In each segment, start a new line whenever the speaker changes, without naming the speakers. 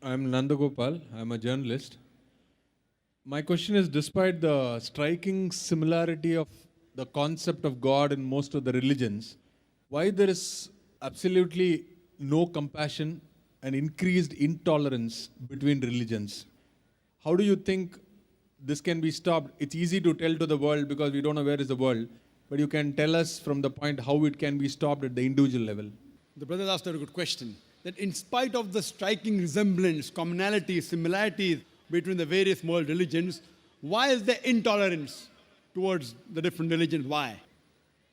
I'm Nandagopal. I'm a journalist. My question is, despite the striking similarity of the concept of God in most of the religions, why there is absolutely no compassion and increased intolerance between religions? How do you think this can be stopped? It's easy to tell to the world because we don't know where is the world, but you can tell us from the point how it can be stopped at the individual level.
The brother asked a good question. That in spite of the striking resemblance, commonalities, similarities between the various world religions, why is there intolerance towards the different religions? Why?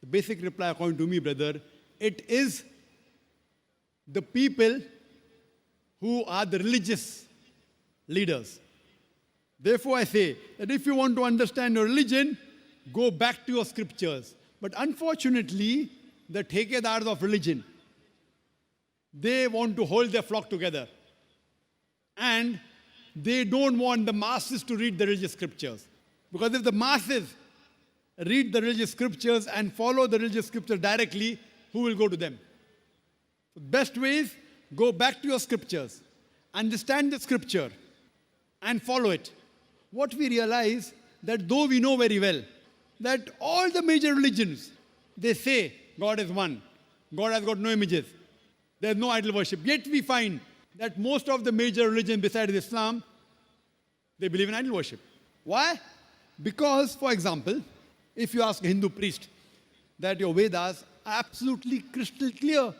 The basic reply, according to me, brother, it is the people who are the religious leaders. Therefore, I say that if you want to understand your religion, go back to your scriptures. But unfortunately, the thekedars of religion, they want to hold their flock together. And they don't want the masses to read the religious scriptures. Because if the masses read the religious scriptures and follow the religious scriptures directly, who will go to them? The best way is go back to your scriptures, understand the scripture, and follow it. What we realize that though we know very well that all the major religions, they say God is one, God has got no images, there's no idol worship. Yet we find that most of the major religions besides Islam, they believe in idol worship. Why? Because, for example, if you ask a Hindu priest that your Vedas are absolutely crystal clear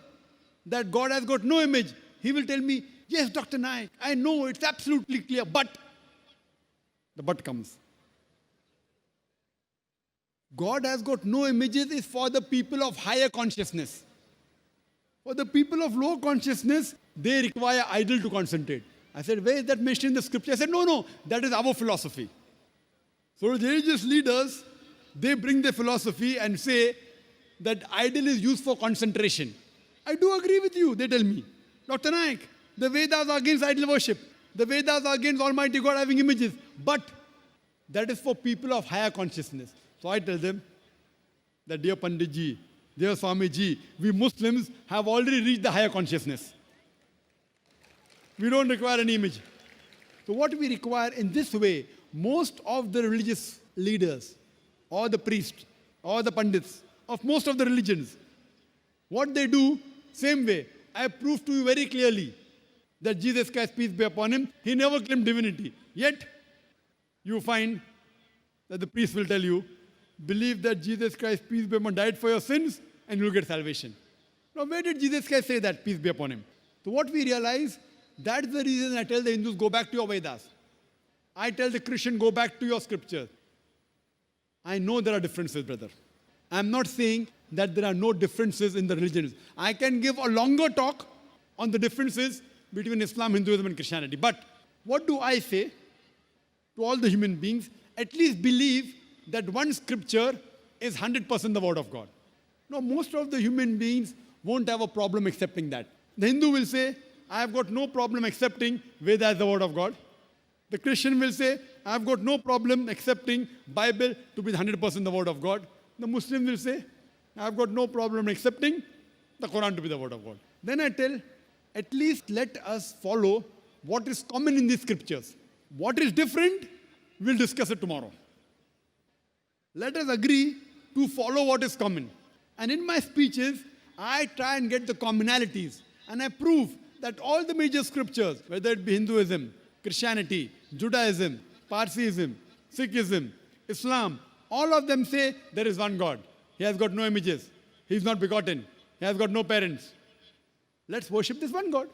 that God has got no image, he will tell me, yes, Dr. Naik, I know it's absolutely clear, but the but comes. God has got no images is for the people of higher consciousness. For the people of low consciousness, they require idol to concentrate. I said, where is that mentioned in the scripture? I said, no, that is our philosophy. So the religious leaders, they bring their philosophy and say that idol is used for concentration. I do agree with you, they tell me. Dr. Naik, the Vedas are against idol worship. The Vedas are against Almighty God having images. But that is for people of higher consciousness. So I tell them that, dear Panditji, dear Swamiji, we Muslims have already reached the higher consciousness. We don't require any image. So what we require in this way, most of the religious leaders or the priests or the pandits of most of the religions, what they do, same way. I proved to you very clearly that Jesus Christ, peace be upon him, he never claimed divinity. Yet, you find that the priest will tell you, believe that Jesus Christ, peace be upon him, died for your sins and you'll get salvation. Now, where did Jesus Christ say that, peace be upon him? So what we realize, that's the reason I tell the Hindus, go back to your Vedas. I tell the Christian, go back to your scriptures. I know there are differences, brother. I'm not saying that there are no differences in the religions. I can give a longer talk on the differences between Islam, Hinduism, and Christianity. But what do I say to all the human beings? At least believe that one scripture is 100% the word of God. Now, most of the human beings won't have a problem accepting that. The Hindu will say, I have got no problem accepting Veda as the word of God. The Christian will say, I have got no problem accepting Bible to be 100% the word of God. The Muslim will say, I have got no problem accepting the Quran to be the word of God. Then I tell, at least let us follow what is common in these scriptures. What is different, we'll discuss it tomorrow. Let us agree to follow what is common. And in my speeches, I try and get the commonalities. And I prove that all the major scriptures, whether it be Hinduism, Christianity, Judaism, Parsiism, Sikhism, Islam, all of them say there is one God. He has got no images. He is not begotten. He has got no parents. Let's worship this one God.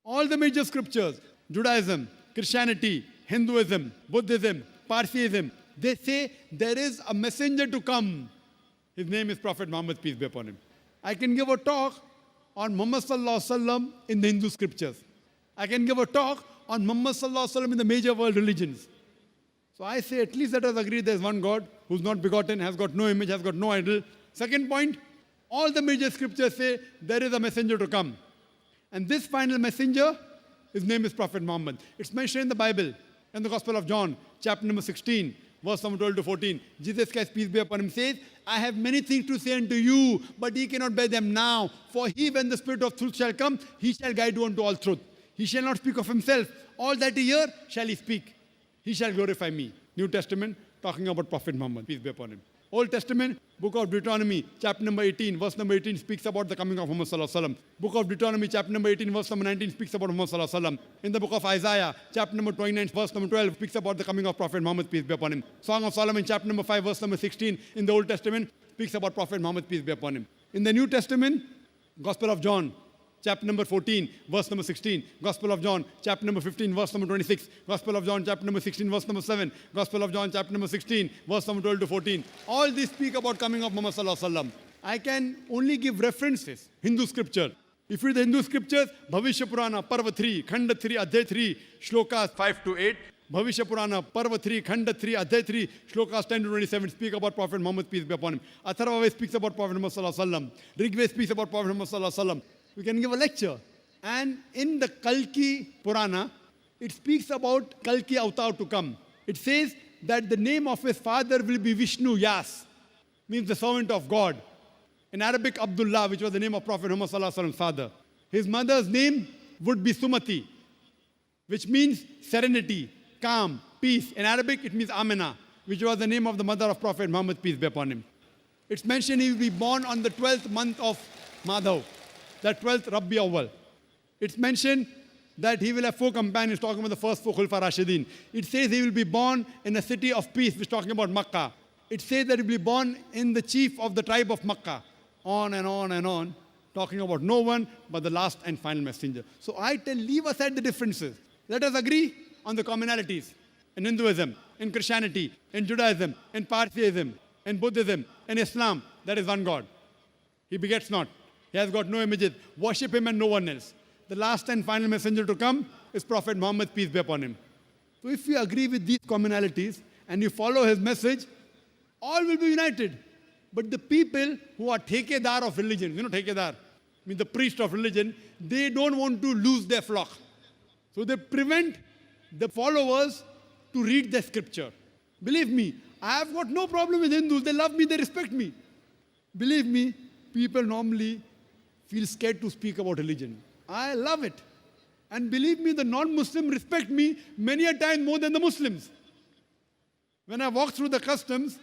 All the major scriptures, Judaism, Christianity, Hinduism, Buddhism, Parsiism, they say there is a messenger to come. His name is Prophet Muhammad, peace be upon him. I can give a talk on Muhammad Sallallahu Alaihi Wasallam in the Hindu scriptures. I can give a talk on Muhammad Sallallahu Alaihi Wasallam in the major world religions. So I say at least let us agree there is one God who's not begotten, has got no image, has got no idol. Second point, all the major scriptures say there is a messenger to come. And this final messenger, his name is Prophet Muhammad. It's mentioned in the Bible, in the Gospel of John, chapter number 16, verse number 12 to 14. Jesus Christ, peace be upon him, says, I have many things to say unto you, but ye cannot bear them now. For he, when the Spirit of truth shall come, he shall guide you unto all truth. He shall not speak of himself. All that he hear shall he speak. He shall glorify me. New Testament, talking about Prophet Muhammad, peace be upon him. Old Testament, book of Deuteronomy, chapter number 18, verse number 18 speaks about the coming of Muhammad sallallahu alaihi wasallam. Book of Deuteronomy, chapter number 18, verse number 19 speaks about Muhammad sallallahu alaihi wasallam. In the book of Isaiah, chapter number 29, verse number 12 speaks about the coming of Prophet Muhammad, peace be upon him. Song of Solomon, chapter number 5, verse number 16 in the Old Testament speaks about Prophet Muhammad, peace be upon him. In the New Testament, Gospel of John, chapter number 14, verse number 16. Gospel of John, chapter number 15, verse number 26. Gospel of John, chapter number 16, verse number 7. Gospel of John, chapter number 16, verse number 12 to 14. All these speak about coming of Muhammad sallallahu alaihi wasallam. I can only give references, Hindu scripture. If you read the Hindu scriptures, Bhavishya Purana, Parva 3, Khanda 3, Adhyay 3, Shlokas 5 to 8. Bhavishya Purana, Parva 3, Khanda 3, Adhyay 3, Shlokas 10 to 27 speak about Prophet Muhammad, peace be upon him. Atharva Ved speaks about Prophet Muhammad sallallahu alaihi wasallam. Rig Ved speaks about Prophet Muhammad sallallahu alaihi wasallam. We can give a lecture. And in the Kalki Purana, it speaks about Kalki avatar to come. It says that the name of his father will be Vishnu Yas, means the servant of God. In Arabic, Abdullah, which was the name of Prophet Muhammad sallallahu alaihi wasallam's father. His mother's name would be Sumati, which means serenity, calm, peace. In Arabic, it means Amina, which was the name of the mother of Prophet Muhammad, peace be upon him. It's mentioned he will be born on the 12th month of Madhav, the 12th Rabbi Awwal. It's mentioned that he will have 4 companions, talking about the first 4 Khulfa Rashidin. It says he will be born in a city of peace, which is talking about Makkah. It says that he will be born in the chief of the tribe of Makkah. On and on and on, talking about no one but the last and final messenger. So I tell, leave aside the differences. Let us agree on the commonalities in Hinduism, in Christianity, in Judaism, in Parsiism, in Buddhism, in Islam. There is one God. He begets not. He has got no images. Worship him and no one else. The last and final messenger to come is Prophet Muhammad, peace be upon him. So if you agree with these commonalities and you follow his message, all will be united. But the people who are thekedar of religion, you know thekedar, means the priest of religion, they don't want to lose their flock. So they prevent the followers to read the scripture. Believe me, I have got no problem with Hindus. They love me, they respect me. Believe me, people normally feel scared to speak about religion. I love it. And believe me, the non-Muslim respect me many a time more than the Muslims. When I walk through the customs,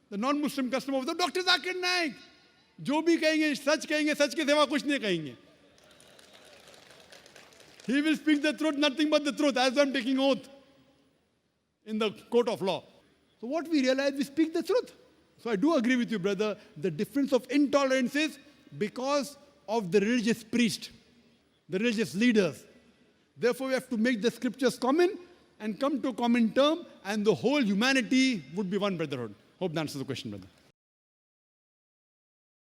the non-Muslim customer of the Dr. Zakir Naik, जो भी कहेंगे सच कहेंगे, सच के सिवा कुछ नहीं कहेंगे. He will speak the truth, nothing but the truth, as I'm taking oath in the court of law. So what we realize, we speak the truth. So I do agree with you, brother. The difference of intolerance is because of the religious priest, the religious leaders. Therefore, we have to make the scriptures common and come to a common term, and the whole humanity would be one brotherhood. Hope that answers the question, brother.